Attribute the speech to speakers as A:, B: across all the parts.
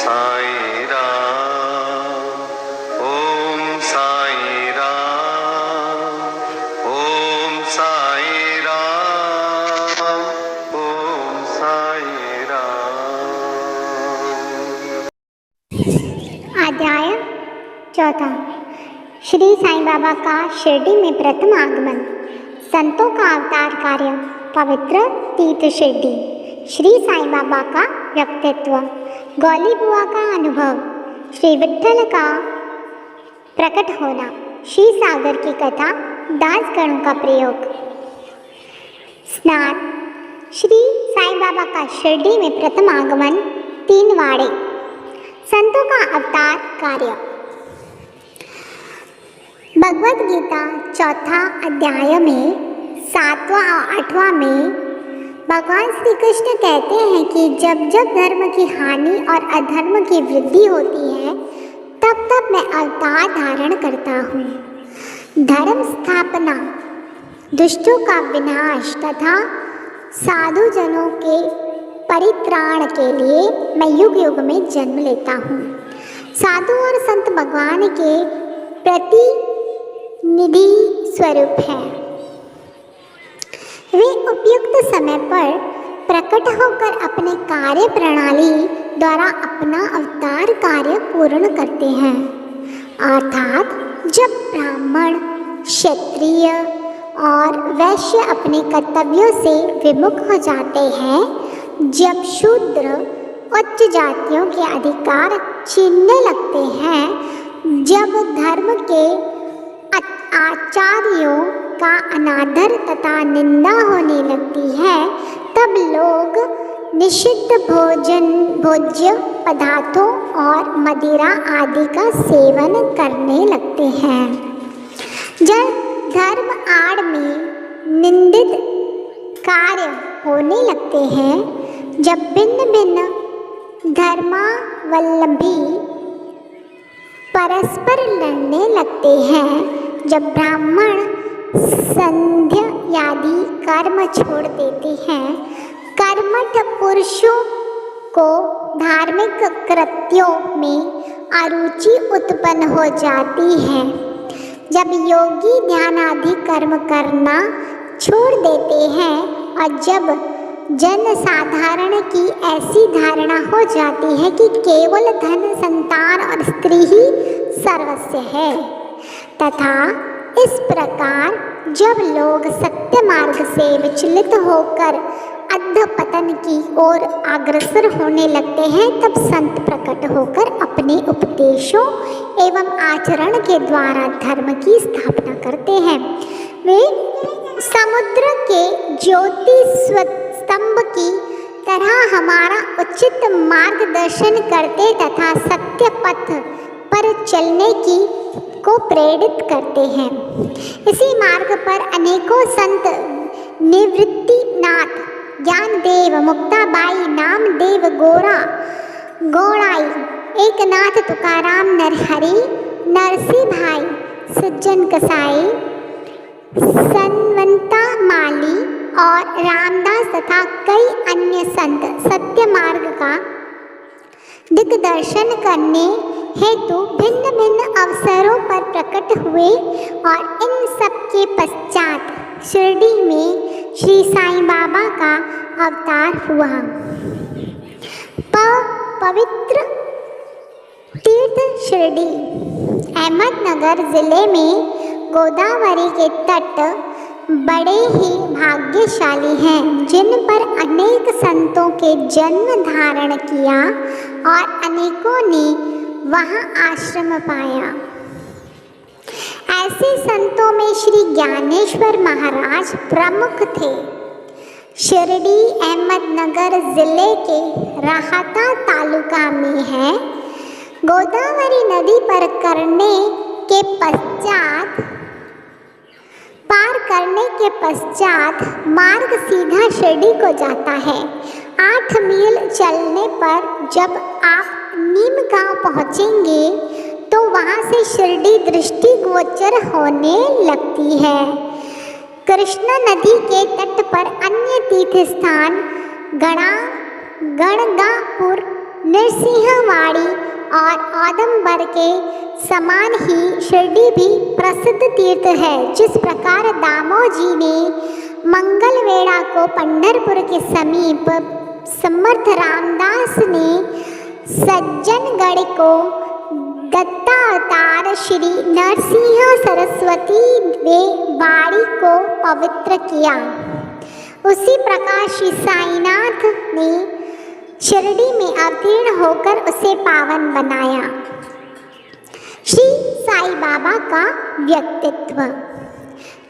A: साई राम, ओम साई राम, ओम साई राम, ओम साई राम।
B: अध्याय 4। श्री साईं बाबा का शिरडी में प्रथम आगमन, संतों का अवतार कार्य, पवित्र तीर्थ शिरडी, श्री साईं बाबा का व्यक्तित्व, गौली बुआ का अनुभव, श्री विठ्ठल का प्रकट होना, श्री सागर की कथा, दास गणों का प्रयोग। स्नान। श्री साईं बाबा का शिरडी में प्रथम आगमन, 3 वाड़े, संतों का अवतार कार्य। भगवद गीता 4 अध्याय में 7वां और 8वां में भगवान श्री कृष्ण कहते हैं कि जब जब धर्म की हानि और अधर्म की वृद्धि होती है तब तब मैं अवतार धारण करता हूँ। धर्म स्थापना, दुष्टों का विनाश तथा साधु जनों के परित्राण के लिए मैं युग युग में जन्म लेता हूँ। साधु और संत भगवान के प्रतिनिधि स्वरूप हैं। वे उपयुक्त समय पर प्रकट होकर अपने कार्य प्रणाली द्वारा अपना अवतार कार्य पूर्ण करते हैं। अर्थात जब ब्राह्मण, क्षत्रिय और वैश्य अपने कर्तव्यों से विमुख हो जाते हैं, जब शूद्र उच्च जातियों के अधिकार छीनने लगते हैं, जब धर्म के आचार्यों का अनादर तथा निंदा होने लगती है, तब लोग निषिद्ध भोज्य पदार्थों और मदिरा आदि का सेवन करने लगते हैं। जब धर्म आड़ में निंदित कार्य होने लगते हैं, जब भिन्न भिन्न धर्मावलंबी परस्पर लड़ने लगते हैं, जब ब्राह्मण संध्या आदि कर्म छोड़ देते हैं, कर्मठ पुरुषों को धार्मिक कृत्यों में अरुचि उत्पन्न हो जाती है, जब योगी ध्यान आदि कर्म करना छोड़ देते हैं और जब जन साधारण की ऐसी धारणा हो जाती है कि केवल धन, संतान और स्त्री ही सर्वस्व है, तथा इस प्रकार जब लोग सत्य मार्ग से विचलित होकर अधपतन की ओर अग्रसर होने लगते हैं, तब संत प्रकट होकर अपने उपदेशों एवं आचरण के द्वारा धर्म की स्थापना करते हैं। वे समुद्र के ज्योति स्तंभ की तरह हमारा उचित मार्गदर्शन करते तथा सत्य पथ पर चलने की को प्रेरित करते हैं। इसी मार्ग पर अनेकों संत, निवृत्तिनाथ, ज्ञानदेव, मुक्ताबाई, नामदेव, गौड़ाई, एकनाथ, तुकाराम, नरहरि, नरसिंह भाई, सज्जन कसाई, सनवंता माली और रामदास तथा कई अन्य संत सत्य मार्ग का दिग्दर्शन करने हेतु भिन्न भिन्न अवसरों पर प्रकट हुए और इन सब के पश्चात शिरडी में श्री साईं बाबा का अवतार हुआ। पवित्र तीर्थ शिरडी अहमदनगर जिले में गोदावरी के तट बड़े ही भाग्यशाली हैं, जिन पर अनेक संतों के जन्म धारण किया और अनेकों ने वहाँ आश्रम पाया। ऐसे संतों में श्री ज्ञानेश्वर महाराज प्रमुख थे। शिरडी अहमदनगर जिले के राहता तालुका में है। गोदावरी नदी पर पार करने के पश्चात मार्ग सीधा शिरडी को जाता है। 8 मील चलने पर जब आप नीम गांव पहुंचेंगे तो वहां से शिरडी दृष्टिगोचर होने लगती है। कृष्णा नदी के तट पर अन्य तीर्थ स्थान गणगापुर, नरसिंहवाड़ी और औदुंबर के समान ही शिरडी भी प्रसिद्ध तीर्थ है। जिस प्रकार दामोजी ने मंगलवेढ़ा को पंढरपुर के समीप, समर्थ रामदास ने सज्जनगढ़ को, दत्तावतार श्री नरसिंह सरस्वती वे वाड़ी को पवित्र किया, उसी प्रकार श्री साईनाथ ने शिरडी में अवतीर्ण होकर उसे पावन बनाया। श्री साई बाबा का व्यक्तित्व।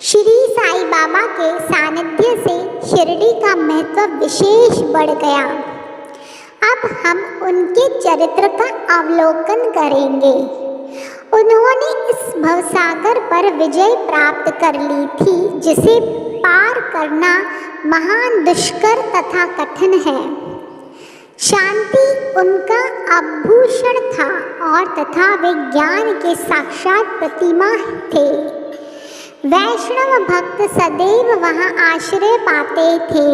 B: श्री साई बाबा के सानिध्य से शिरडी का महत्व विशेष बढ़ गया। अब हम उनके चरित्र का अवलोकन करेंगे। उन्होंने इस भवसागर पर विजय प्राप्त कर ली थी, जिसे पार करना महान दुष्कर तथा कठिन है। शांति उनका आभूषण था और तथा वे ज्ञान के साक्षात प्रतिमा थे। वैष्णव भक्त सदैव वहाँ आश्रय पाते थे।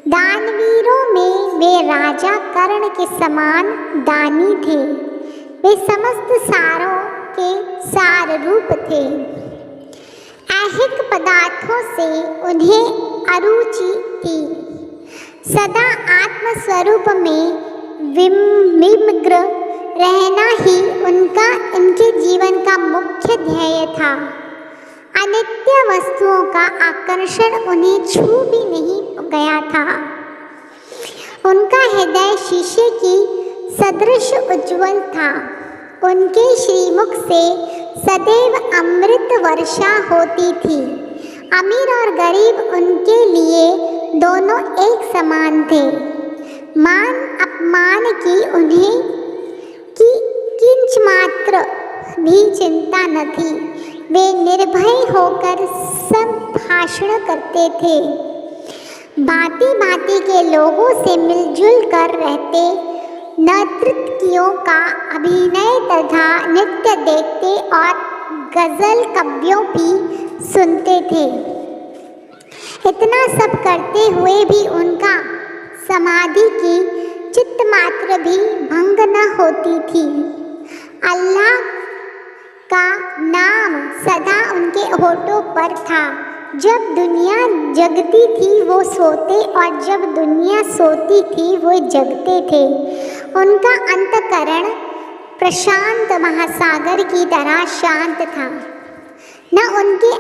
B: दानवीरों में वे राजा कर्ण के समान दानी थे। वे समस्त सारों के सार रूप थे। ऐहिक पदार्थों से उन्हें अरुचि थी। सदा आत्मस्वरूप में विमग्न रहना ही उनके जीवन का मुख्य ध्येय था। अनित्य वस्तुओं का आकर्षण उन्हें छू भी नहीं गया था। उनका हृदय शीशे की सदृश उज्ज्वल था। उनके श्रीमुख से सदैव अमृत वर्षा होती थी। अमीर और गरीब उनके लिए दोनों एक समान थे। मान अपमान की उन्हें किंच मात्र भी चिंता न थी। वे निर्भय होकर संभाषण करते थे। भांति भांति के लोगों से मिलजुल कर रहते। नर्तकियों का अभिनय तथा नृत्य देखते और गजल कव्यों भी सुनते थे। इतना सब करते हुए भी उनका समाधि की चित्त मात्र भी भंग न होती थी। अल्लाह का नाम सदा उनके होठों पर था। जब दुनिया जगती थी वो सोते और जब दुनिया सोती थी वो जगते थे। उनका अंतःकरण प्रशांत महासागर की तरह शांत था। न उनके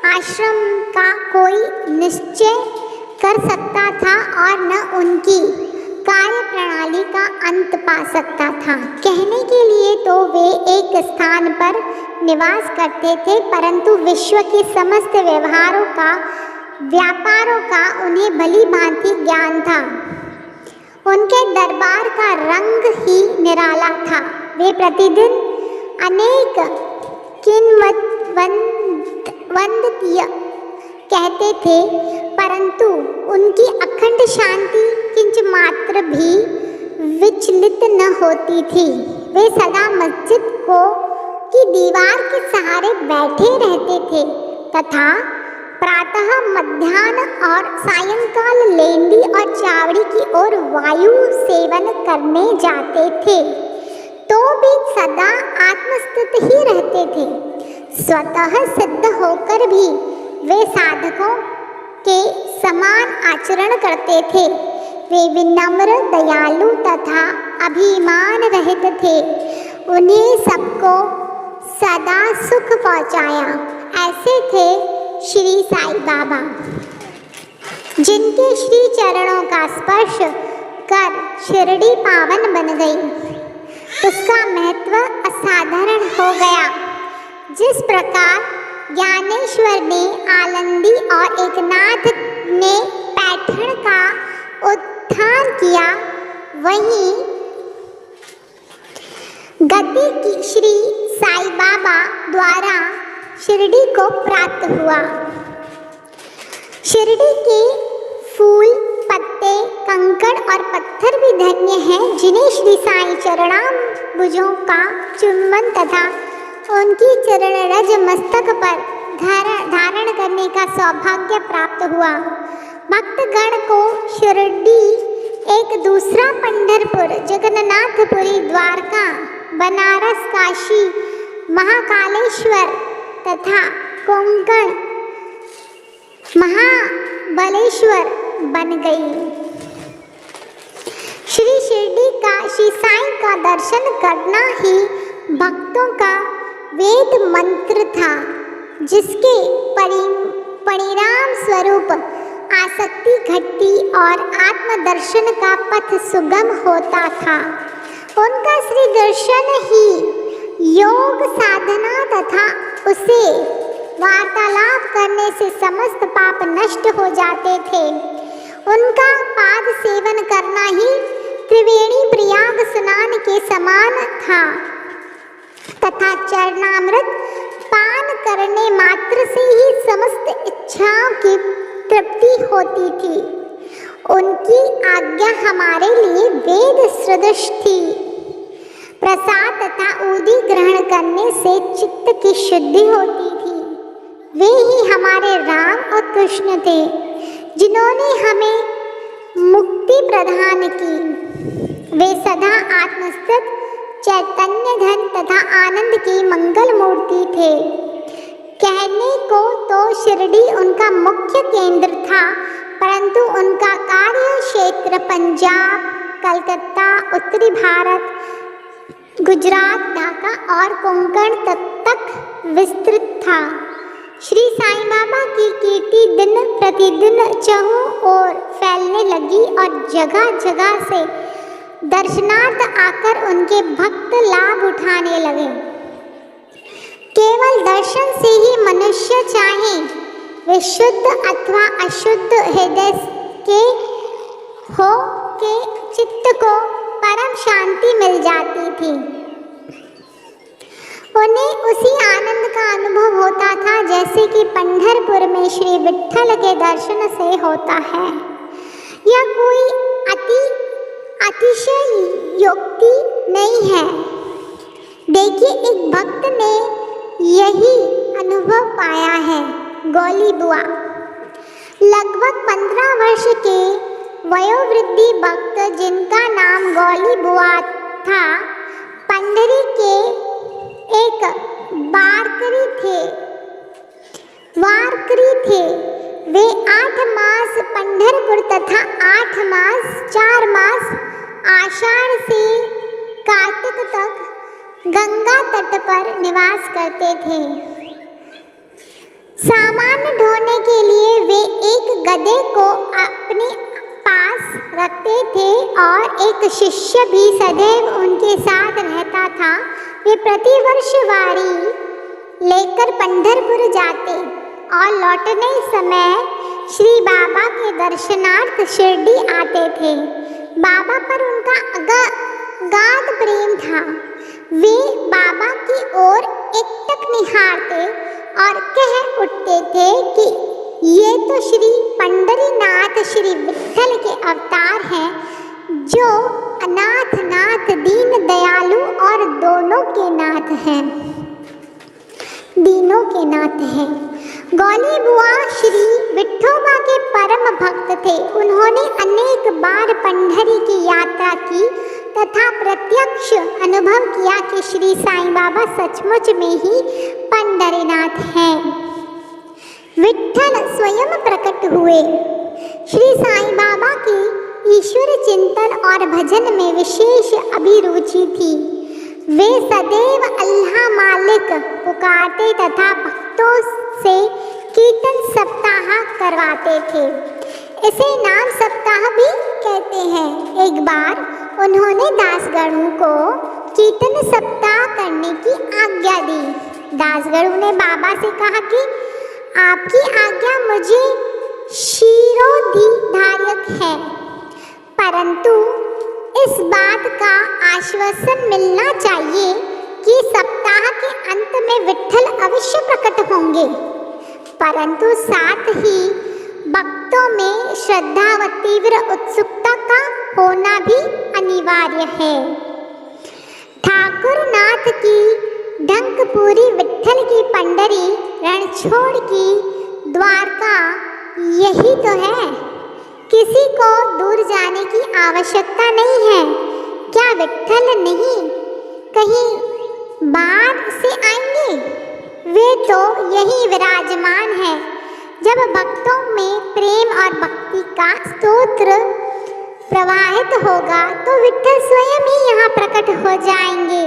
B: आश्रम का कोई निश्चय कर सकता था और न उनकी कार्य प्रणाली का अंत पा सकता था। कहने के लिए तो वे एक स्थान पर निवास करते थे, परंतु विश्व के समस्त व्यापारों का उन्हें भली भांति ज्ञान था। उनके दरबार का रंग ही निराला था। वे प्रतिदिन अनेक किंवदंतियाँ कहते थे, परंतु उनकी अखंड शांति किंच मात्र भी विचलित न होती थी। वे सदा मस्जिद की दीवार के सहारे बैठे रहते थे तथा प्रातः, मध्याह्न और सायंकाल लेंडी और चावड़ी की ओर वायु सेवन करने जाते थे, तो भी सदा आत्मस्थित ही रहते थे। स्वतः सिद्ध होकर भी वे साधकों के समान आचरण करते थे। वे विनम्र, दयालु तथा अभिमान रहित थे। उन्हें सबको सदा सुख पहुँचाया। ऐसे थे श्री साई बाबा, जिनके श्री चरणों का स्पर्श कर शिरडी पावन बन गई। उसका महत्व असाधारण हो गया। जिस प्रकार ज्ञानेश्वर ने आनंदी और एकनाथ ने पैठण का उत्थान किया, वहीं गति की श्री साई बाबा द्वारा शिरडी को प्राप्त हुआ। शिरडी के फूल, पत्ते, कंकड़ और पत्थर भी धन्य हैं, जिन्हें श्री साई चरणाम्बुजों का चुंबन तथा उनकी चरण रज मस्तक पर धारण करने का सौभाग्य प्राप्त हुआ। भक्तगण को शिरडी एक दूसरा पंढरपुर, जगन्नाथपुरी, द्वारका, बनारस, काशी, महाकालेश्वर तथा कोंकण महाबलेश्वर बन गई। श्री साईं का दर्शन करना ही भक्तों का वेद मंत्र था, जिसके परिणाम स्वरूप आसक्ति घटती और आत्मदर्शन का पथ सुगम होता था। उनका श्री दर्शन ही योग साधना तथा उसे वार्तालाप करने से समस्त पाप नष्ट हो जाते थे। उनका पाद सेवन करना ही त्रिवेणी प्रयाग स्नान के समान था तथा चरणामृत पान करने मात्र से ही समस्त इच्छाओं की तृप्ति होती थी। उनकी आज्ञा हमारे लिए वेद सदृश थी। प्रसाद तथा उदी ग्रहण करने से चित्त की शुद्धि होती थी। वे ही हमारे राम और कृष्ण थे, जिन्होंने हमें मुक्ति प्रदान की। वे सदा आत्मस्थित चैतन्य धन तथा आनंद की मंगल मूर्ति थे। कहने को तो शिरडी उनका मुख्य केंद्र था, परंतु उनका कार्य क्षेत्र पंजाब, कलकत्ता, उत्तरी भारत, गुजरात, ढाका और कोंकण तक विस्तृत था। श्री साईं बाबा की कीर्ति दिन प्रतिदिन चहुं ओर फैलने लगी और जगह जगह से दर्शनार्थ आकर उनके भक्त लाभ उठाने लगे। केवल दर्शन से ही मनुष्य चाहे वे शुद्ध अथवा अशुद्ध हृदय के हो के चित्त को परम शांति मिल जाती थी। उन्हें उसी आनंद का अनुभव होता था जैसे कि पंढरपुर में श्री विट्ठल के दर्शन से होता है। यह कोई अतिशयोक्ति नहीं है। देखिए, एक भक्त ने यही अनुभव पाया है। गौली बुआ लगभग 15 वर्ष के वयोवृद्धि भक्त, जिनका नाम गौली बुआ था, पंडरी के एक वारकरी थे। वे 8 मास पंढरपुर तथा 4 मास आषाढ़ से कार्तिक तक गंगा तट पर निवास करते थे। सामान ढोने के लिए वे एक गधे को अपने पास रखते थे और एक शिष्य भी सदैव उनके साथ रहता था। वे प्रतिवर्ष वारी लेकर पंढरपुर जाते और लौटने समय श्री बाबा के दर्शनार्थ शिरडी आते थे। बाबा पर उनका अगाध प्रेम था। वे बाबा की ओर एकटक निहारते और कह उठते थे कि ये तो श्री पंढरीनाथ श्री विट्ठल के अवतार हैं, जो अनाथ नाथ, दीन दयालु और दोनों के नाथ हैं। गौली बुआ श्री विठोबा के परम भक्त थे। उन्होंने अनेक बार पंढरी की यात्रा की तथा प्रत्यक्ष अनुभव किया कि श्री साईं बाबा सचमुच में ही पंढरीनाथ हैं। विट्ठल स्वयं प्रकट हुए। श्री साईं बाबा की ईश्वर चिंतन और भजन में विशेष अभिरुचि थी। वे सदैव अल्लाह मालिक पुकारते तथा भक्तों से कीर्तन सप्ताह करवाते थे। इसे नाम सप्ताह भी कहते हैं। एक बार उन्होंने दासगणों को कीर्तन सप्ताह करने की आज्ञा दी। दासगणों ने बाबा से कहा कि आपकी आज्ञा मुझे शिरोधार्यक है, परंतु इस बात का आश्वासन मिलना चाहिए कि सप्ताह के अंत में विट्ठल अवश्य प्रकट होंगे, परंतु साथ ही भक्तों में श्रद्धा व तीव्र उत्सुकता का होना भी अनिवार्य है। ठाकुर नाथ की ढंकपुरी, विट्ठल की पंडरी, रणछोड़ की द्वारका, यही तो है। किसी को दूर जाने की आवश्यकता नहीं है। क्या विट्ठल नहीं कहीं बाहर से आएंगे? वे तो यही विराजमान है। जब भक्तों में प्रेम और भक्ति का स्तोत्र प्रवाहित होगा तो विट्ठल स्वयं ही यहाँ प्रकट हो जाएंगे।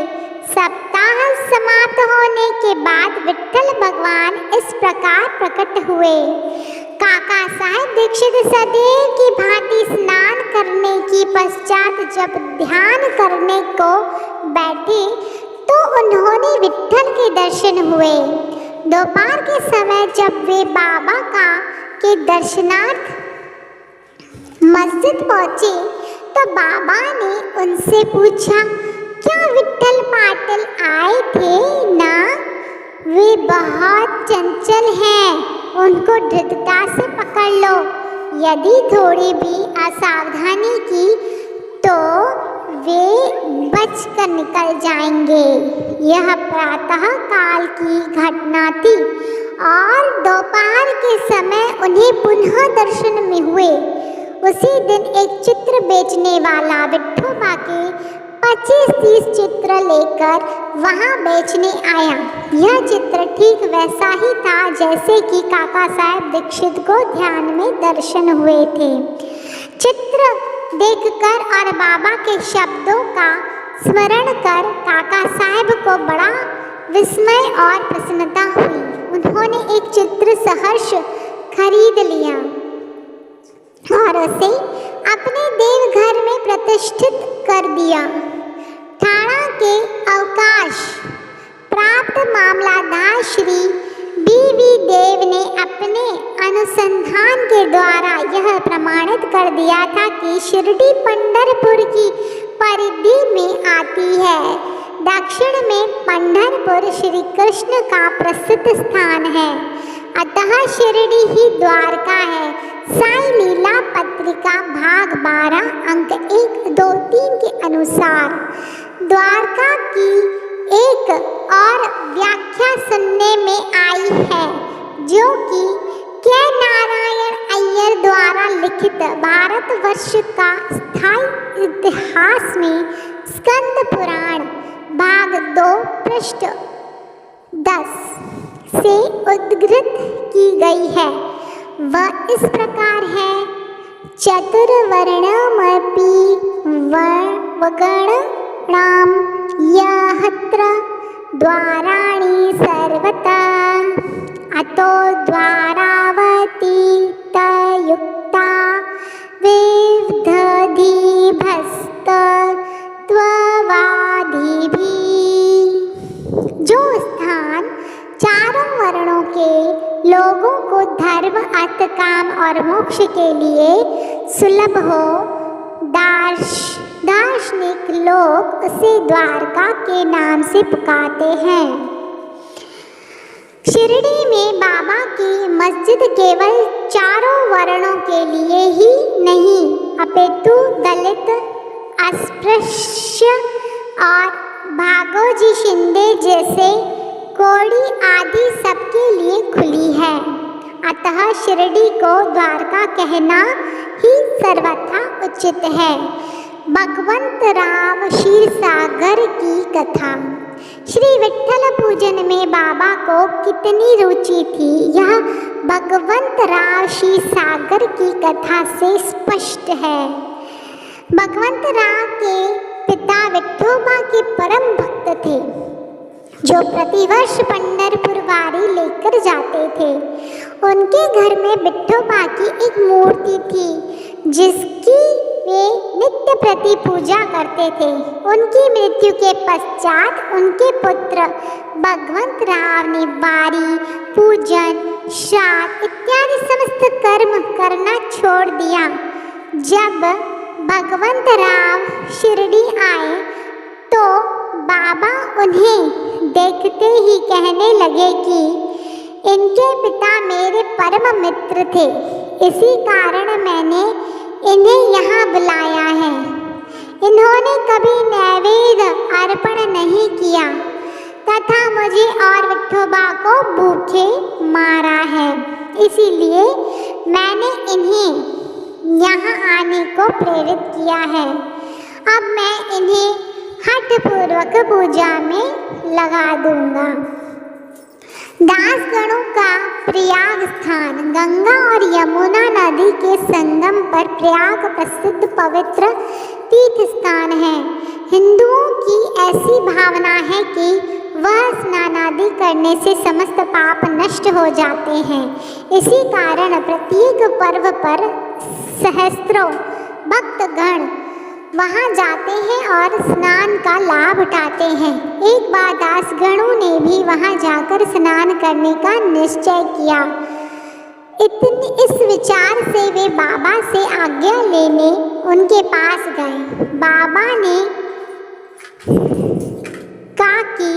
B: सप्ताह समाप्त होने के बाद विट्ठल भगवान इस प्रकार प्रकट हुए। काका साहेब दीक्षित सदैव की भांति स्नान करने की पश्चात जब ध्यान करने को बैठे तो उन्होंने विट्ठल के दर्शन हुए। दोपहर के समय जब वे बाबा के दर्शनार्थ मस्जिद पहुंचे तो बाबा ने उनसे पूछा, क्या विट्ठल पाटिल आए थे ना? वे बहुत चंचल हैं, उनको दृढ़ता से पकड़ लो। यदि थोड़ी भी असावधानी की तो वे बच कर निकल जाएंगे। यह प्रातः काल की घटना थी और दोपहर के समय उन्हें पुनः दर्शन में हुए। उसी दिन एक चित्र बेचने वाला विठोबा के 25-30 चित्र लेकर वहां बेचने आया। यह चित्र ठीक वैसा ही था जैसे कि काका साहेब दीक्षित को ध्यान में दर्शन हुए थे। चित्र देखकर और बाबा के शब्दों का स्मरण कर काका साहेब को बड़ा विस्मय और प्रसन्नता हुई। उन्होंने एक चित्र सहर्ष खरीद लिया और उसे अपने देवघर में प्रतिष्ठित कर दिया। ठाणा के अवकाश प्राप्त मामलादार श्री बी.वी. देव ने अपने अनुसंधान के द्वारा यह प्रमाणित कर दिया था कि शिरडी पंढरपुर की परिधि में आती है। दक्षिण में पंढरपुर श्री कृष्ण का प्रसिद्ध स्थान है, अतः शिरडी ही द्वारका है। साई लीला पत्रिका भाग 12 अंक 1, 2, 3 के अनुसार द्वारका की एक और व्याख्या सुनने में आई है, जो कि के नारायण अय्यर द्वारा लिखित भारतवर्ष का स्थायी इतिहास में स्कंद पुराण भाग 2 पृष्ठ 10 से उद्धृत की गई है। वह इस प्रकार है, चतुर्वर्णमपि वगणानां यत्र द्वाराणि सर्वथा अतो द्वारावती युक्ता विदधीभस्तत्वादिभिः। जो स्थान चारों वर्णों के लोगों को धर्म, अर्थ, काम और मोक्ष के लिए सुलभ हो, दार्शनिक लोग उसे द्वारका के नाम से पुकारते हैं। शिरडी में बाबा की मस्जिद केवल चारों वर्णों के लिए ही नहीं अपितु दलित, अस्पृश्य और भागोजी शिंदे जैसे कोड़ी आदि सबके लिए खुली है। अतः शिरडी को द्वारका कहना ही सर्वथा उचित है। भगवंतराव क्षीरसागर की कथा। श्री विट्ठल पूजन में बाबा को कितनी रुचि थी, यह भगवंतराव क्षीरसागर की कथा से स्पष्ट है। भगवंतराव के पिता विठोबा के परम भक्त थे, जो प्रतिवर्ष पंढरपुर वारी लेकर जाते थे। उनके घर में विठोबा की एक मूर्ति थी, जिसकी वे नित्य प्रति पूजा करते थे। उनकी मृत्यु के पश्चात उनके पुत्र भगवंतराव ने वारी, पूजन, श्राद्ध इत्यादि समस्त कर्म करना छोड़ दिया। जब भगवंतराव शिरडी आए तो बाबा उन्हें देखते ही कहने लगे कि इनके पिता मेरे परम मित्र थे, इसी कारण मैंने इन्हें यहाँ बुलाया है। इन्होंने कभी नैवेद्य अर्पण नहीं किया तथा मुझे और विठोबा को भूखे मारा है, इसीलिए मैंने इन्हें यहाँ आने को प्रेरित किया है। अब मैं इन्हें हठपूर्वक पूजा में लगा दूंगा। दासगणों का प्रयाग स्थान गंगा और यमुना नदी के संगम पर प्रयाग प्रसिद्ध पवित्र तीर्थ स्थान है। हिंदुओं की ऐसी भावना है कि वह स्नान आदि करने से समस्त पाप नष्ट हो जाते हैं। इसी कारण प्रत्येक पर्व पर सहस्त्रों भक्तगण वहां जाते हैं और स्नान का लाभ उठाते हैं। एक बार दासगणों ने भी वहां जाकर स्नान करने का निश्चय किया। इस विचार से वे बाबा से आज्ञा लेने उनके पास गए। बाबा ने कहा कि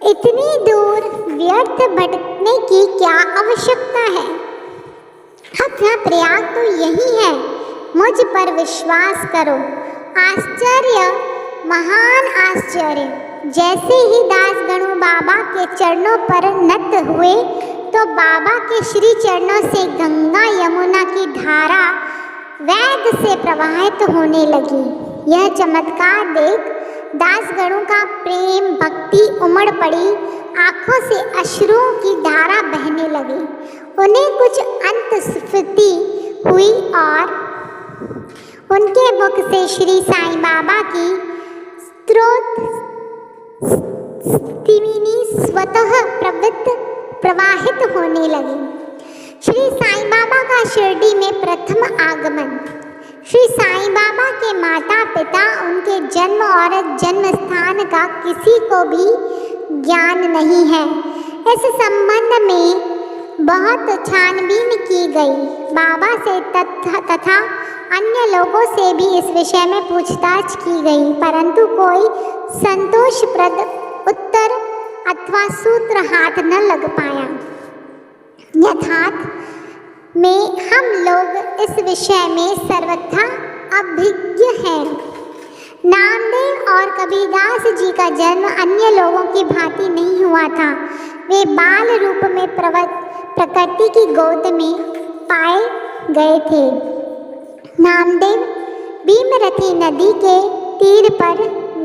B: इतनी दूर व्यर्थ भटकने की क्या आवश्यकता है। अपना प्रयाग तो यही है, मुझ पर विश्वास करो। आश्चर्य, महान आश्चर्य। जैसे ही दासगणों बाबा के चरणों पर नत हुए तो बाबा के श्री चरणों से गंगा यमुना की धारा वेग से प्रवाहित होने लगी। यह चमत्कार देख दासगणों का प्रेम भक्ति उमड़ पड़ी। आंखों से अश्रुओं की धारा बहने लगी। उन्हें कुछ अंतस्फूर्ति हुई और उनके मुख से श्री साईं बाबा की स्त्रोत स्वतः प्रवाहित होने लगी। श्री साईं बाबा का शिरडी में प्रथम आगमन। श्री साईं बाबा के माता पिता, उनके जन्म और जन्म स्थान का किसी को भी ज्ञान नहीं है। इस संबंध में बहुत छानबीन की गई। बाबा से तथा अन्य लोगों से भी इस विषय में पूछताछ की गई, परंतु कोई संतोषप्रद उत्तर अथवा सूत्र हाथ न लग पाया। यथार्थ में हम लोग इस विषय में सर्वथा अभिज्ञ हैं। नामदेव और कबीरदास जी का जन्म अन्य लोगों की भांति नहीं हुआ था। वे बाल रूप में प्रकृति की गोद में पाए गए थे। नामदेव भीमरथी नदी के तीर पर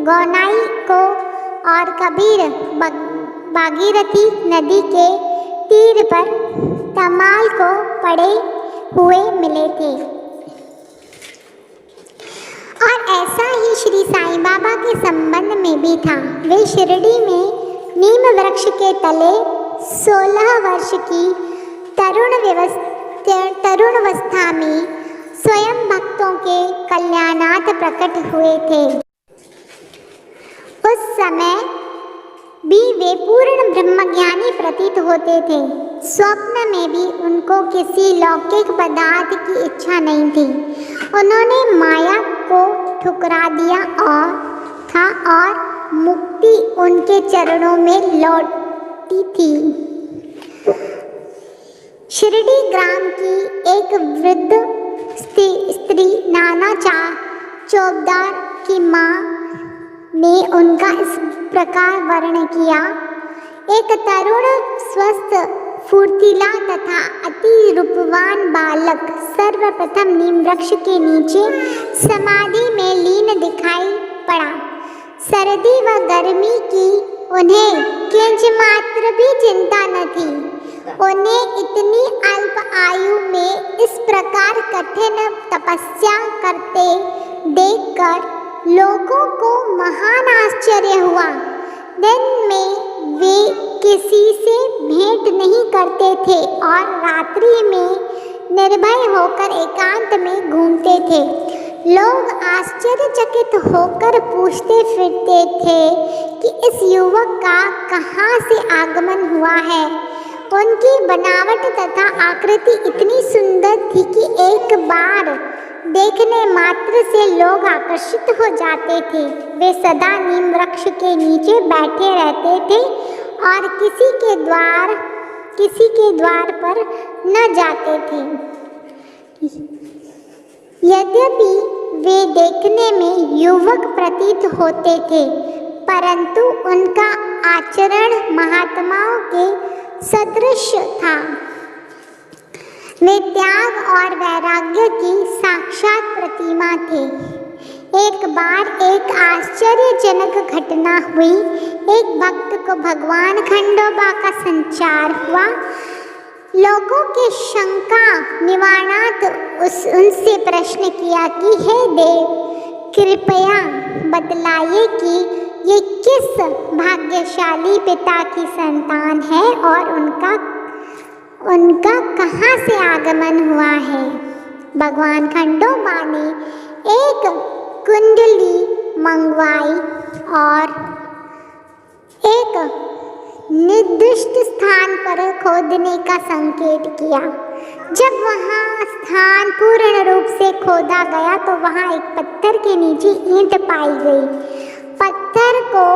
B: गौनाई को और कबीर भागीरथी नदी के तीर पर तमाल को पड़े हुए मिले थे। और ऐसा ही श्री साईं बाबा के संबंध में भी था। वे शिरडी में नीम वृक्ष के तले 16 वर्ष की तरुणावस्था में स्वयं भक्तों के कल्याणार्थ प्रकट हुए थे। उस समय भी वे पूर्ण ब्रह्मज्ञानी प्रतीत होते थे। स्वप्न में भी उनको किसी लौकिक पदार्थ की इच्छा नहीं थी। उन्होंने माया को ठुकरा दिया और मुक्ति उनके चरणों में लौटी थी। शिरडी ग्राम की एक वृद्ध स्त्री नाना चौबदार की माँ ने उनका इस प्रकार वर्णन किया। एक तरुण स्वस्थ फुर्तीला तथा अति रूपवान बालक सर्वप्रथम नीम वृक्ष के नीचे समाधि में लीन दिखाई पड़ा। सर्दी व गर्मी की उन्हें किंच मात्र भी चिंता न थी। उन्हें इतनी अल्प आयु में इस प्रकार कठिन तपस्या करते देखकर लोगों को महान आश्चर्य हुआ। दिन में वे किसी से भेंट नहीं करते थे और रात्रि में निर्भय होकर एकांत में घूमते थे। लोग आश्चर्यचकित होकर पूछते फिरते थे कि इस युवक का कहाँ से आगमन हुआ है। उनकी बनावट तथा आकृति इतनी सुंदर थी कि एक बार देखने मात्र से लोग आकर्षित हो जाते थे। वे सदा नीम वृक्ष के नीचे बैठे रहते थे और किसी के द्वार पर न जाते थे। यद्यपि वे देखने में युवक प्रतीत होते थे, परंतु उनका आचरण महात्माओं के सदृश था। वे त्याग और वैराग्य की साक्षात प्रतिमा थे। एक बार एक आश्चर्यजनक घटना हुई। एक भक्त को भगवान खंडोबा का संचार हुआ। लोगों के शंका निवारणार्थ उनसे प्रश्न किया कि हे देव, कृपया बतलाइए कि ये किस भाग्यशाली पिता की संतान है और उनका कहाँ से आगमन हुआ है। भगवान खंडोबा ने एक कुंडली मंगवाई और एक निर्दिष्ट स्थान पर खोदने का संकेत किया। जब वहाँ स्थान पूर्ण रूप से खोदा गया तो वहाँ एक पत्थर के नीचे ईंट पाई गई। पत्थर को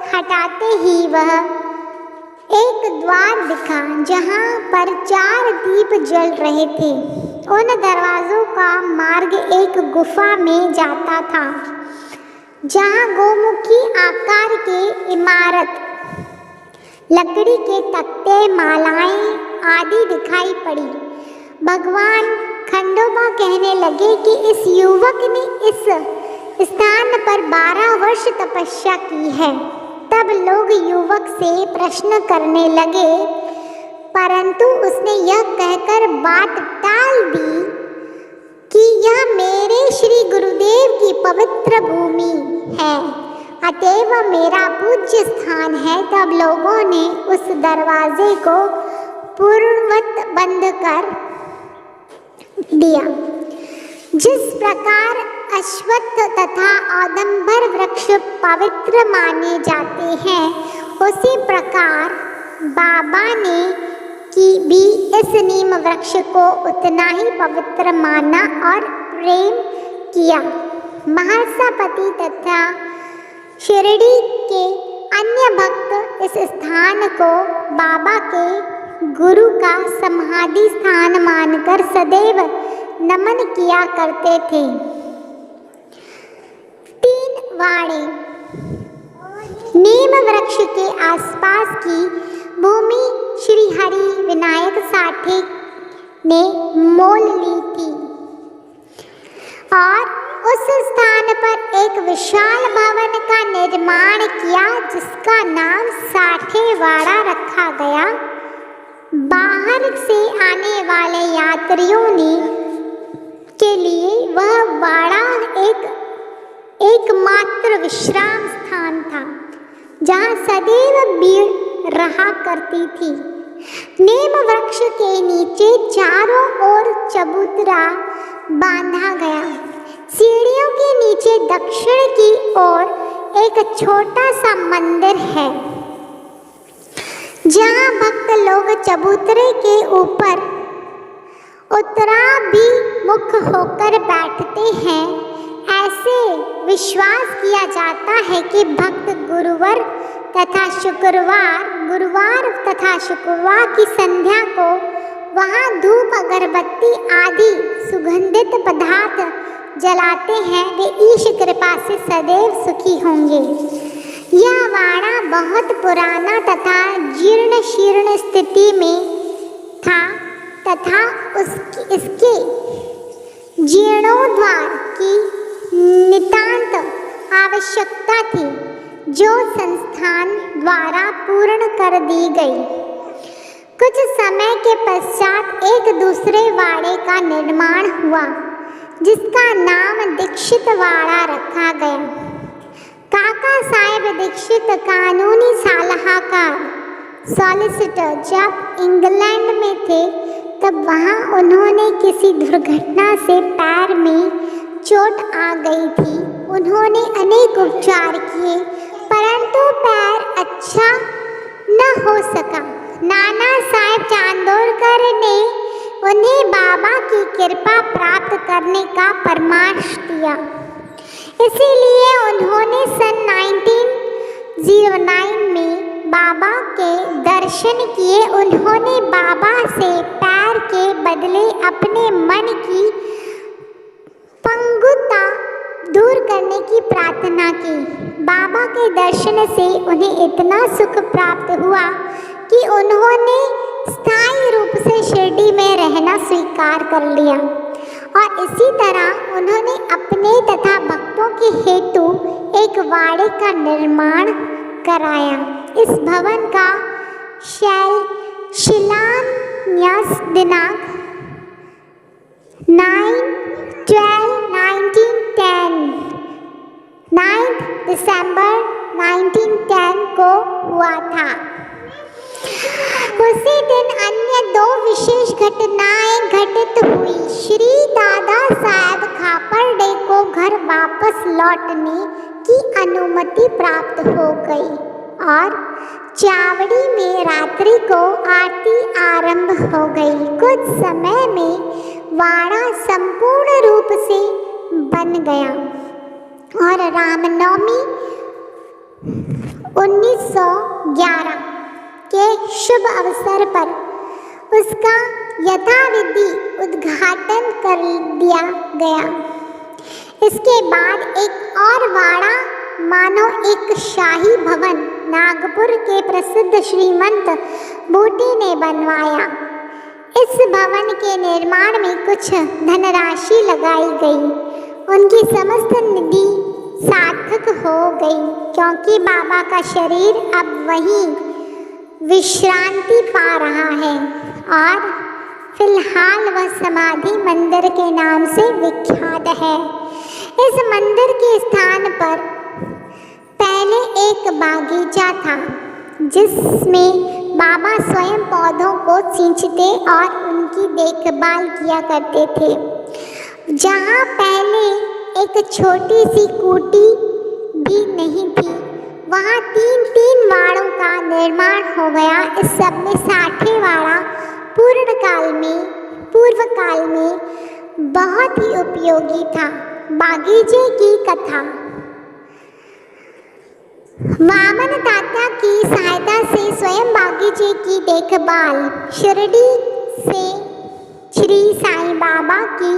B: हटाते ही वह एक द्वार दिखा जहाँ पर 4 दीप जल रहे थे। उन दरवाजों का मार्ग एक गुफा में जाता था जहाँ गोमुखी आकार की इमारत, लकड़ी के तख्ते, मालाएं आदि दिखाई पड़ी। भगवान खंडोबा कहने लगे कि इस युवक ने इस स्थान पर 12 वर्ष तपस्या की है। तब लोग युवक से प्रश्न करने लगे, परंतु उसने यह कहकर बात टाल दी कि यह मेरे श्री गुरुदेव की पवित्र भूमि है, अतएव मेरा पूज्य स्थान है। तब लोगों ने उस दरवाजे को पूर्णवत बंद कर दिया। जिस प्रकार अश्वत्थ तथा औदंबर वृक्ष पवित्र माने जाते हैं, उसी प्रकार बाबा ने भी इस नीम वृक्ष को उतना ही पवित्र माना और प्रेम किया। महासापति तथा शिरडी के अन्य भक्त इस स्थान को बाबा के गुरु का समाधि स्थान मानकर सदैव नमन किया करते थे। 3 वाड़े। नीम वृक्ष के आसपास की भूमि श्री हरि विनायक साठे ने मोल ली थी और उस स्थान पर एक विशाल भवन का निर्माण किया जिसका नाम साठेवाड़ा रखा गया। बाहर से आने वाले यात्रियों के लिए वह वाड़ा एकमात्र विश्राम स्थान था जहाँ सदैव भीड़ रहा करती थी। नीम वृक्ष के नीचे चारों ओर चबूतरा बांधा गया। सीढ़ियों के नीचे दक्षिण की ओर एक छोटा सा मंदिर है जहाँ भक्त लोग चबूतरे के ऊपर उत्तराभिमुख होकर बैठते हैं। ऐसे विश्वास किया जाता है कि भक्त गुरुवार तथा शुक्रवार की संध्या को वहाँ धूप अगरबत्ती आदि सुगंधित पदार्थ जलाते हैं। वे ईश कृपा से सदैव सुखी होंगे। यह वाड़ा बहुत पुराना तथा जीर्ण शीर्ण स्थिति में था तथा इसके जीर्णोद्धार की नितांत आवश्यकता थी, जो संस्थान द्वारा पूर्ण कर दी गई। कुछ समय के पश्चात एक दूसरे वाड़े का निर्माण हुआ जिसका नाम दीक्षित वाड़ा रखा गया। काका साहेब दीक्षित कानूनी सलाहकार सॉलिसिटर जब इंग्लैंड में थे तब वहाँ उन्होंने किसी दुर्घटना से पैर में चोट आ गई थी। उन्होंने अनेक उपचार किए परंतु पैर अच्छा न हो सका। नाना साहेब चांदोरकर ने उन्हें बाबा की कृपा प्राप्त करने का परामर्श दिया। इसीलिए उन्होंने सन 1909 में बाबा के दर्शन किए। उन्होंने बाबा से पैर के बदले अपने मन की पंगुता दूर करने की प्रार्थना की। बाबा के दर्शन से उन्हें इतना सुख प्राप्त हुआ कि उन्होंने स्थायी रूप से शिरडी में रहना स्वीकार कर लिया और इसी तरह उन्होंने अपने तथा भक्तों के हेतु एक वाड़े का निर्माण कराया। इस भवन का शिलान्यास दिनांक 9 दिसंबर 1910 को हुआ था। उसी दिन अन्य दो विशेष घटनाएं घटित हुई। श्री दादा साहब खापर्डे को घर वापस लौटने की अनुमति प्राप्त हो गई और चावड़ी में रात्रि को आरती आरंभ हो गई। कुछ समय में वाड़ा संपूर्ण रूप से बन गया और रामनवमी 1911 के शुभ अवसर पर उसका यथाविधि उद्घाटन कर दिया गया। इसके बाद एक और वाड़ा मानो एक शाही भवन नागपुर के प्रसिद्ध श्रीमंत बूटी ने बनवाया। इस भवन के निर्माण में कुछ धनराशि लगाई गई। उनकी समस्त निधि सार्थक हो गई क्योंकि बाबा का शरीर अब वहीं विश्रांति पा रहा है और फिलहाल वह समाधि मंदिर के नाम से विख्यात है। इस मंदिर के स्थान पर पहले एक बागीचा था जिसमें बाबा स्वयं पौधों को सींचते और उनकी देखभाल किया करते थे। जहाँ पहले एक छोटी सी कुटी भी नहीं थी, वहाँ 3 वाड़ों का निर्माण हो गया। इस सब में 60 वाड़ा पूर्व काल में बहुत ही उपयोगी था। बागीचे की कथा। वामन तात्या की सहायता से स्वयं बागीचे की देखभाल शिरडी से श्री साईं बाबा की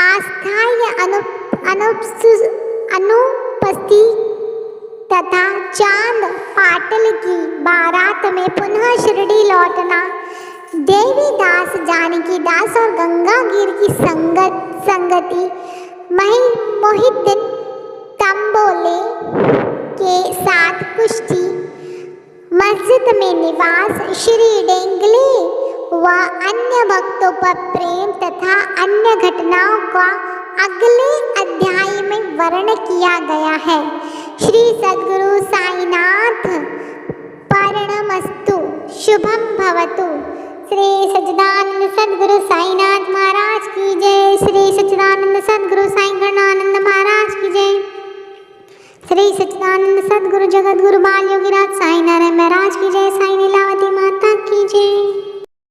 B: अस्थायी अनुपस्थिति तथा चांद पाटिल की बारात में पुनः शिरडी लौटना, देवीदास जानकीदास और गंगागिर की संगति, मोहिद्दीन तंबोले के साथ कुश्ती, मस्जिद में निवास, श्री डेंगले व अन्य भक्तों पर प्रेम तथा अन्य घटनाओं का अगले अध्याय में वर्णन किया गया है। श्री सद्गुरु साईनाथ प्रणमस्तु। शुभम भवतु। श्री सच्चिदानंद सद्गुरु साईनाथ महाराज की जय। श्री सच्चिदानंद सद्गुरु साई गणानंद महाराज की जय। श्री सच्चिदानंद सद्गुरु जगतगुरु बाल योगीराज साई नारायण महाराज की जय। साई लीला